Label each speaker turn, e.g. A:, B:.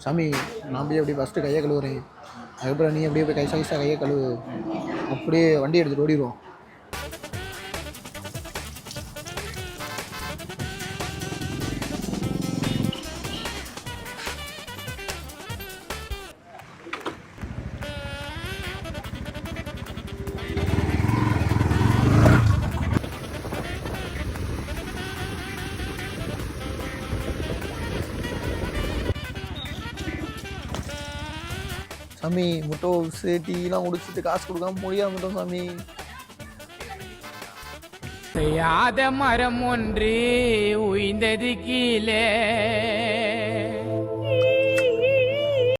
A: சாமி நான் போய் அப்படியே ஃபஸ்ட்டு கையை கழுவுறேன், அதுக்கப்புறம் நீ அப்படியே போய் கைசா கையை கழுவு, அப்படியே வண்டி எடுத்துகிட்டு ஓடிடுவோம். சாமி முட்டை டீலாம் குடிச்சிட்டு காசு கொடுக்காம முடியாம மட்டும் சாமி.
B: செய்யாத மரம் ஒன்று உய்ந்தது கீழே